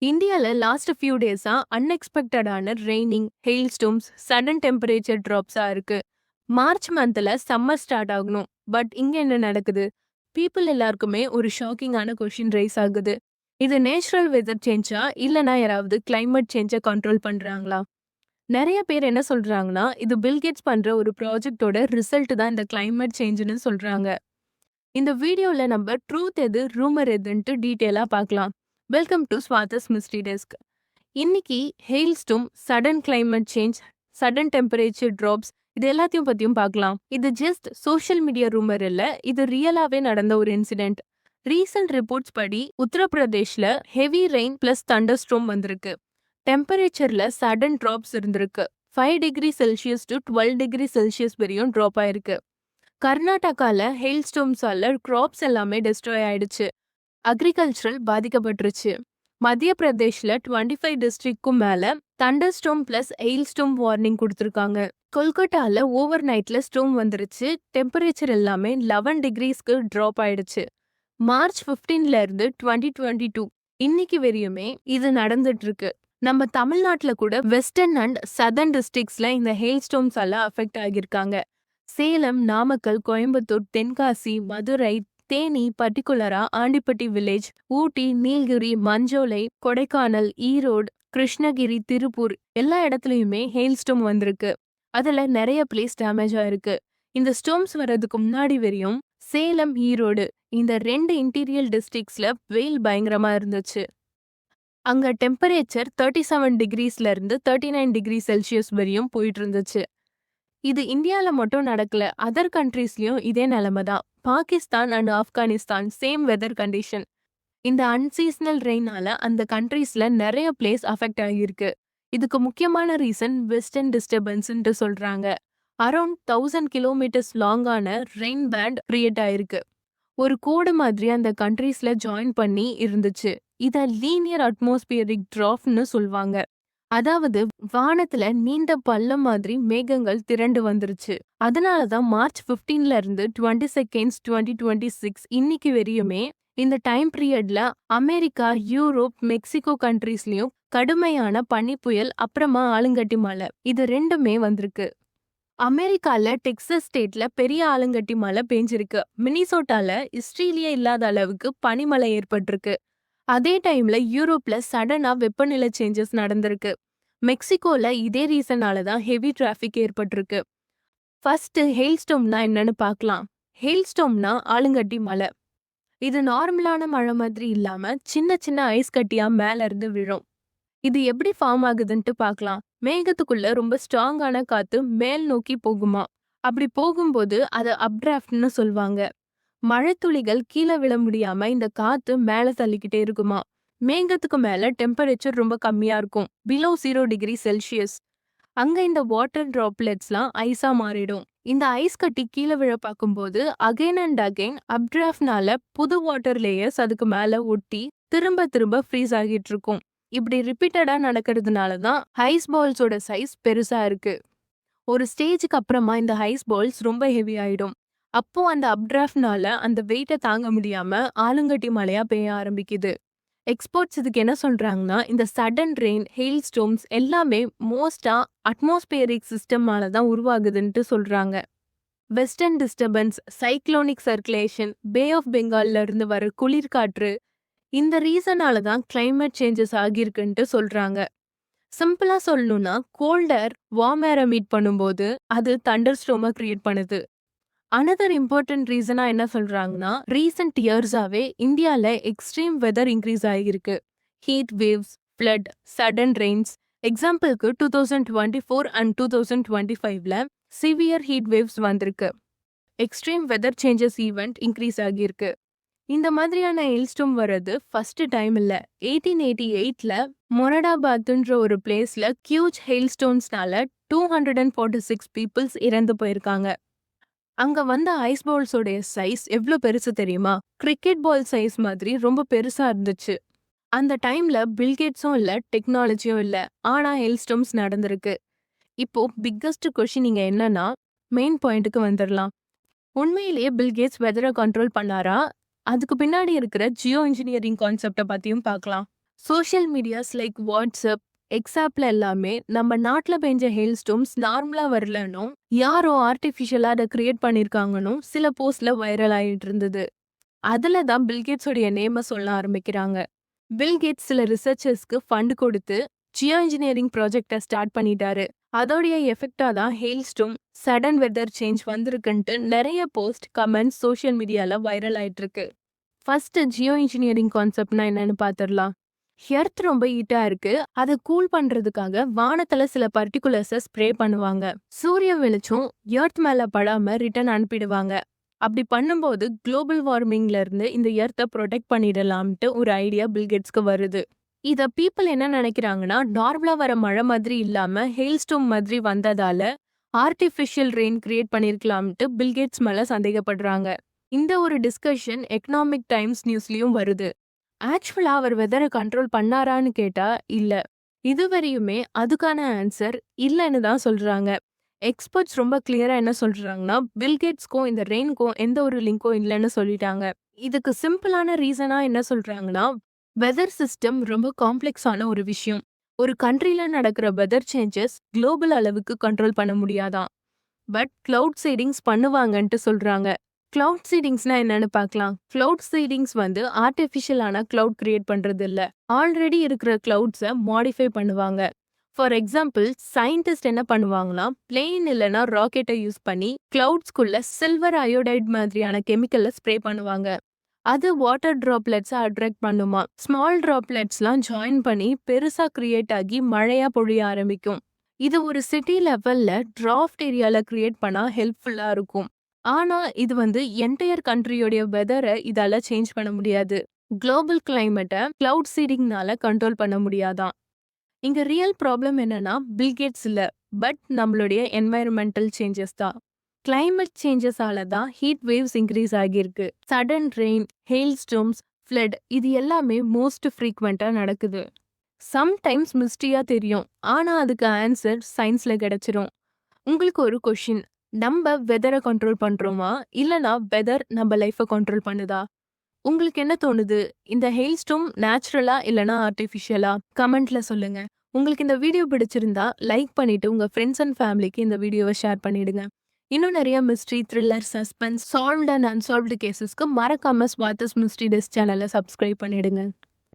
இந்தியால last few டேஸா அன்எக்ஸ்பெக்டடான raining, hail storms, sudden temperature ட்ராப்ஸா இருக்கு. மார்ச் மந்த்ல சம்மர் ஸ்டார்ட் ஆகணும். பட் இங்க என்ன நடக்குது? பீப்புள் எல்லாருக்குமே ஒரு ஷாக்கிங்கான கொஷின் ரைஸ் ஆகுது. இது நேச்சுரல் வெதர் சேஞ்சா இல்லனா யாராவது கிளைமேட் சேஞ்சை கண்ட்ரோல் பண்றாங்களா? நிறைய பேர் என்ன சொல்றாங்கன்னா, இது பில்கேட்ஸ் பண்ற ஒரு ப்ராஜெக்டோட ரிசல்ட் தான் இந்த கிளைமேட் சேஞ்சுன்னு சொல்றாங்க. இந்த வீடியோல நம்ம ட்ரூத் எது ரூமர் எதுன்ட்டு டீட்டெயிலா பார்க்கலாம். Welcome to Swathi's mystery desk. இன்னைக்கு hail storm, sudden climate change, sudden temperature drops இது எல்லாத்தையும் பத்தியும் பார்க்கலாம். இது ஜஸ்ட் சோஷியல் மீடியா ரூமர் இல்ல, இது ரியலாவே நடந்த ஒரு இன்சிடென்ட். ரீசன்ட் ரிப்போர்ட்ஸ் படி உத்தரப்பிரதேஷ்ல heavy rain plus thunder storm வந்திருக்கு. டெம்பரேச்சர்ல சடன் ட்ராப்ஸ் இருந்திருக்கு. 5 degree Celsius to 12 degree Celsius வரையும் ட்ராப் ஆயிருக்கு. கர்நாடகால ஹெயில் ஸ்டோம்ஸால கிராப்ஸ் எல்லாமே டெஸ்ட்ராய் ஆயிடுச்சு. அக்ரிகல்ச்சரல் பாதிக்கப்பட்டுருச்சு. மத்திய பிரதேஷ்ல 25 டிஸ்ட்ரிக்ட்க்கும் மேல thunder storm plus hail storm warning கொடுத்துருக்காங்க. கொல்கட்டால ஓவர் நைட்ல ஸ்டோம் வந்துருச்சு. டெம்பரேச்சர் எல்லாமே 11 டிகிரிஸ்க்கு ட்ராப் ஆயிடுச்சு. மார்ச் 15ல இருந்து 2022 இன்னைக்கு வரையுமே இது நடந்துட்டு இருக்கு. நம்ம தமிழ்நாட்டுல கூட வெஸ்டர்ன் அண்ட் சதர்ன் டிஸ்ட்ரிக்ட்ஸ்ல இந்த ஹெயில் ஸ்டோம்ஸால அஃபெக்ட் ஆகியிருக்காங்க. சேலம், நாமக்கல், கோயம்புத்தூர், தென்காசி, மதுரை, தேனி, பர்டிகுலரா ஆண்டிப்பட்டி வில்லேஜ், ஊட்டி, நீலகிரி, மஞ்சோலை, கொடைக்கானல், ஈரோடு, கிருஷ்ணகிரி, திருப்பூர் எல்லா இடத்துலயுமே ஹெயில் ஸ்டோம் வந்திருக்கு. அதுல நிறைய பிளேஸ் டேமேஜ் ஆயிருக்கு. இந்த ஸ்டோம்ஸ் வர்றதுக்கு முன்னாடி வரையும் சேலம், ஈரோடு இந்த 2 இன்டீரியல் டிஸ்ட்ரிக்ட்ஸ்ல வெயில் பயங்கரமா இருந்துச்சு. அங்க டெம்பரேச்சர் 37 டிகிரிஸ்ல இருந்து 39 டிகிரி செல்சியஸ் வரையும் போயிட்டு இருந்துச்சு. இது இந்தியால மட்டும் நடக்கல, அதர் கண்ட்ரீஸ்லயும் இதே நிலைமை தான். Pakistan and Afghanistan same weather condition. இந்த அன்சீசனல் ரெயினால அந்த கண்ட்ரீஸ்ல நிறைய பிளேஸ் அஃபெக்ட் ஆகியிருக்கு. இதுக்கு முக்கியமான ரீசன் வெஸ்டர்ன் டிஸ்டர்பன்ஸ்ன்ட்டு சொல்றாங்க. அரௌண்ட் 1000 கிலோமீட்டர்ஸ் லாங்கான ரெயின் பேண்ட் கிரியேட் ஆயிருக்கு. ஒரு கோடு மாதிரி அந்த கண்ட்ரீஸ்ல ஜாயின் பண்ணி இருந்துச்சு. இத லீனியர் அட்மாஸ்பியரிக் ட்ராஃப்னு சொல்வாங்க. அதாவது வானத்துல நீண்ட பள்ளம் மாதிரி மேகங்கள் திரண்டு வந்துருச்சு. அதனாலதான் மார்ச் 15ல இருந்து 22 2026 இன்னைக்கு வரையுமே இந்த டைம் பீரியட்ல அமெரிக்கா, யூரோப், மெக்சிகோ கண்ட்ரீஸ்லயும் கடுமையான பனி புயல், அப்புறமா ஆளுங்கட்டி மழை இது ரெண்டுமே வந்திருக்கு. அமெரிக்கால டெக்சஸ் ஸ்டேட்ல பெரிய ஆலங்கட்டி மழை பெஞ்சிருக்கு. மினிசோட்டால ஹிஸ்டரியிலேயே இல்லாத அளவுக்கு பனிமழை ஏற்பட்டிருக்கு. அதே டைம்ல யூரோப்ல சடனா வெப்பநிலை சேஞ்சஸ் நடந்திருக்கு. மெக்சிகோல இதே ரீசனால தான் ஹெவி டிராஃபிக் ஏற்பட்டிருக்கு. ஃபர்ஸ்ட் ஹெயில் ஸ்டோம்னா என்னன்னு பார்க்கலாம். ஹெயில் ஸ்டோம்னா ஆளுங்கட்டி மழை. இது நார்மலான மழை மாதிரி இல்லாம சின்ன சின்ன ஐஸ் கட்டியா மேல இருந்து விழும். இது எப்படி ஃபார்ம் ஆகுதுன்ட்டு பார்க்கலாம். மேகத்துக்குள்ள ரொம்ப ஸ்ட்ராங்கான காத்து மேல் நோக்கி போகுமா. அப்படி போகும்போது அதை அப்டிராஃப்ட்னு சொல்லுவாங்க. மழைத்துளிகள் கீழே விழ முடியாம இந்த காத்து மேல தள்ளிக்கிட்டே இருக்குமா. மேகத்துக்கு மேல டெம்பரேச்சர் ரொம்ப கம்மியா இருக்கும், பிலோ 0 டிகிரி செல்சியஸ். அங்க இந்த வாட்டர் டிராப்லெட்ஸ்லாம் ஐஸா மாறிடும். இந்த ஐஸ் கட்டி கீழே விழ பார்க்கும்போது அகைன் அண்ட் அகைன் அப்டிராஃப்ட்னால புது வாட்டர் லேயர்ஸ் அதுக்கு மேல ஒட்டி திரும்ப திரும்ப ஃப்ரீஸ் ஆகிட்டு இருக்கும். இப்படி ரிப்பீட்டடா நடக்கிறதுனால தான் ஐஸ் பால்ஸோட சைஸ் பெருசா இருக்கு. ஒரு ஸ்டேஜுக்கு அப்புறமா இந்த ஐஸ் பால்ஸ் ரொம்ப ஹெவி ஆயிடும். அப்போ அந்த அப்டிராஃப்ட்னால அந்த வெயிட்டை தாங்க முடியாம ஆளுங்கட்டி மழையா பெய்ய ஆரம்பிக்குது. எக்ஸ்பர்ட்ஸ் இதுக்கு என்ன சொல்றாங்கன்னா, இந்த சடன் ரெயின், ஹெயில் ஸ்டோம்ஸ் எல்லாமே மோஸ்டா அட்மாஸ்பியரிக் சிஸ்டமால தான் உருவாகுதுன்ட்டு சொல்றாங்க. Western disturbance, cyclonic circulation, bay of பெங்கால்ல இருந்து வர குளிர்காற்று இந்த ரீசனால தான் கிளைமேட் சேஞ்சஸ் ஆகியிருக்குன்ட்டு சொல்றாங்க. சிம்பிளா சொல்லணும்னா கோல்டர் வார்ம் ஏரை மீட் பண்ணும்போது அது தண்டர் ஸ்டோமை கிரியேட் பண்ணுது. அனதர் இம்பார்ட்டன்ட் ரீசனா என்ன சொல்றாங்கன்னா, ரீசெண்ட் இயர்ஸாவே இந்தியால எக்ஸ்ட்ரீம் வெதர் இன்க்ரீஸ் ஆகியிருக்கு. Heat waves, flood, sudden rains. எக்ஸாம்பிளுக்கு 2024 அண்ட் 2025ல சிவியர் ஹீட் வேவ்ஸ் வந்திருக்கு. Extreme weather changes event increase ஆகியிருக்கு. இந்த மாதிரியான ஹெயில்ஸ்டோம் வர்றது ஃபர்ஸ்ட் டைம் இல்ல. 1888ல மொரடாபாத்ன்ற ஒரு பிளேஸ்ல ஹியூஜ் ஹெயில்ஸ்டோன்ஸ்னால 246 பீப்புள்ஸ் இறந்து போயிருக்காங்க. அங்க வந்த ஐஸ் பால்ஸோடைய சைஸ் எவ்வளவு பெருசு தெரியுமா? கிரிக்கெட் பால் சைஸ் மாதிரி ரொம்ப பெருசா இருந்துச்சு. அந்த டைம்ல பில்கேட்ஸும் இல்ல, டெக்னாலஜியும் இல்ல, ஆனா ஹெயில்ஸ்டோம்ஸ் நடந்திருக்கு. இப்போ பிக்கஸ்ட் கொஸ்டின் இங்க என்னன்னா, மெயின் பாயிண்ட்டுக்கு வந்துடலாம். உண்மையிலேயே பில்கேட்ஸ் வெதரை கண்ட்ரோல் பண்ணாரா? அதுக்கு பின்னாடி இருக்கிற ஜியோ இன்ஜினியரிங் கான்செப்டை பத்தியும் பார்க்கலாம். சோஷியல் மீடியாஸ் லைக் வாட்ஸ்அப், எக்ஸாப்ல எல்லாமே நம்ம நாட்டுல பெஞ்ச ஹெயில் ஸ்டோம்ஸ் நார்மலா வரலன்னும், யாரோ ஆர்டிஃபிஷியலா அத கிரியேட் பண்ணியிருக்காங்கன்னும் சில போஸ்ட்ல வைரல் ஆயிட்டு இருந்தது. அதுல தான் பில்கேட்ஸோடைய நேம சொல்ல ஆரம்பிக்கிறாங்க. பில்கேட்ஸ் சில ரிசர்ச்சர்ஸ்க்கு ஃபண்ட் கொடுத்து ஜியோ இன்ஜினியரிங் ப்ராஜெக்ட ஸ்டார்ட் பண்ணிட்டாரு. அதோடைய எஃபெக்டா தான் hail storm, sudden weather change வந்திருக்குன்ட்டு நிறைய போஸ்ட், கமெண்ட்ஸ் சோஷியல் மீடியால வைரல் ஆயிட்டு இருக்கு. ஃபர்ஸ்ட் ஜியோ இன்ஜினியரிங் கான்செப்ட்னா என்னன்னு பாத்துரலாம். எர்த் ரொம்ப ஹீட்டா இருக்கு. அதை கூல் பண்றதுக்காக வானத்துல சில பர்டிகுலர்ஸை ஸ்ப்ரே பண்ணுவாங்க. சூரிய வெளிச்சம் எர்த் மேல படாம ரிட்டர்ன் அனுப்பிடுவாங்க. அப்படி பண்ணும்போது குளோபல் வார்மிங்ல இருந்து இந்த எர்த்தை ப்ரொடெக்ட் பண்ணிடலாம்ட்டு ஒரு ஐடியா பில்கேட்ஸ்க்கு வருது. இத பீப்புள் என்ன நினைக்கிறாங்கன்னா, நார்மலா வர மழை மாதிரி இல்லாம ஹெயில்ஸ்டோம் மாதிரி வந்ததால ஆர்டிஃபிஷியல் ரெயின் கிரியேட் பண்ணிருக்கலாம்ட்டு பில்கேட்ஸ் மேல சந்தேகப்படுறாங்க. இந்த ஒரு டிஸ்கஷன் எக்கனாமிக் டைம்ஸ் நியூஸ்லயும் வருது. ஆக்சுவலா அவர் வெதரை கண்ட்ரோல் பண்ணாரான்னு கேட்டா இல்ல. இதுவரையுமே அதுக்கான ஆன்சர் இல்லைன்னு தான் சொல்றாங்க. எக்ஸ்பர்ட்ஸ் ரொம்ப கிளியரா என்ன சொல்றாங்கன்னா, பில்கேட்ஸ்க்கும் இந்த ரெயின்க்கும் எந்த ஒரு லிங்க்கும் இல்லைன்னு சொல்லிட்டாங்க. இதுக்கு சிம்பிளான ரீசனா என்ன சொல்றாங்கன்னா, வெதர் சிஸ்டம் ரொம்ப காம்ப்ளெக்ஸான ஒரு விஷயம். ஒரு கண்ட்ரில நடக்கிற வெதர் சேஞ்சஸ் குளோபல் அளவுக்கு கண்ட்ரோல் பண்ண முடியாதாம். பட் கிளவுட் சீடிங்ஸ் பண்ணுவாங்கன்ட்டு சொல்றாங்க. கிளவுட் சீடிங்ஸ்னா என்னன்னு பார்க்கலாம். கிளவுட் சீடிங்ஸ் வந்து ஆர்டிஃபிஷியலான கிளவுட் கிரியேட் பண்றது இல்ல. ஆல்ரெடி இருக்கிற கிளவுட்ஸை மாடிஃபை பண்ணுவாங்க. ஃபார் எக்ஸாம்பிள், சயின்டிஸ்ட் என்ன பண்ணுவாங்கன்னா, பிளேன் இல்லைன்னா ராக்கெட்டை யூஸ் பண்ணி கிளவுட்ஸ்குள்ள சில்வர் அயோடைட் மாதிரியான கெமிக்கலை ஸ்ப்ரே பண்ணுவாங்க. அது வாட்டர் டிராப்லெட்ஸை அட்ராக்ட் பண்ணுமா. ஸ்மால் டிராப்லெட்ஸ்லாம் ஜாயின் பண்ணி பெருசா கிரியேட் ஆகி மழையா பொழிய ஆரம்பிக்கும். இது ஒரு சிட்டி லெவல்ல டிராஃப்ட் ஏரியால கிரியேட் பண்ணா ஹெல்ப்ஃபுல்லா இருக்கும். ஆனா இது வந்து என்டையர் கண்ட்ரியோடைய வெதரை இதால சேஞ்ச் பண்ண முடியாது. குளோபல் கிளைமேட்டை கிளவுட் சீடிங்னால கண்ட்ரோல் பண்ண முடியாதான். இங்க ரியல் ப்ராப்ளம் என்னன்னா, பில்கேட்ஸ் இல்ல, பட் நம்மளுடைய என்வாயர்மெண்டல் சேஞ்சஸ் தான். கிளைமேட் சேஞ்சஸால தான் ஹீட் வேவ்ஸ் இன்க்ரீஸ் ஆகியிருக்கு. Sudden rain, hail storms, flood இது எல்லாமே மோஸ்ட் ஃப்ரீக்வெண்டா நடக்குது. சம்டைம்ஸ் மிஸ்டியா தெரியும், ஆனா அதுக்கு ஆன்சர் சயின்ஸ்ல கிடைச்சிரும். உங்களுக்கு ஒரு கொஷின், நம்ம வெதரை கண்ட்ரோல் பண்றோமா இல்லனா வெதர் நம்ம லைஃபை கண்ட்ரோல் பண்ணுதா? உங்களுக்கு என்ன தோணுது? இந்த ஹெயில் ஸ்டோம் நேச்சுரலா இல்லனா ஆர்டிஃபிஷியலா? கமெண்ட்ல சொல்லுங்க. உங்களுக்கு இந்த வீடியோ பிடிச்சிருந்தா லைக் பண்ணிட்டு உங்க ஃப்ரெண்ட்ஸ் அண்ட் ஃபேமிலிக்கு இந்த வீடியோவை ஷேர் பண்ணிடுங்க. இன்னும் நிறைய mystery, thriller, suspense, solved and unsolved கேசஸ்க்கு மறக்காம ஸ்வாதிஸ் மிஸ்ட்ரி டெஸ்க் சேனலை சப்ஸ்கிரைப் பண்ணிடுங்க.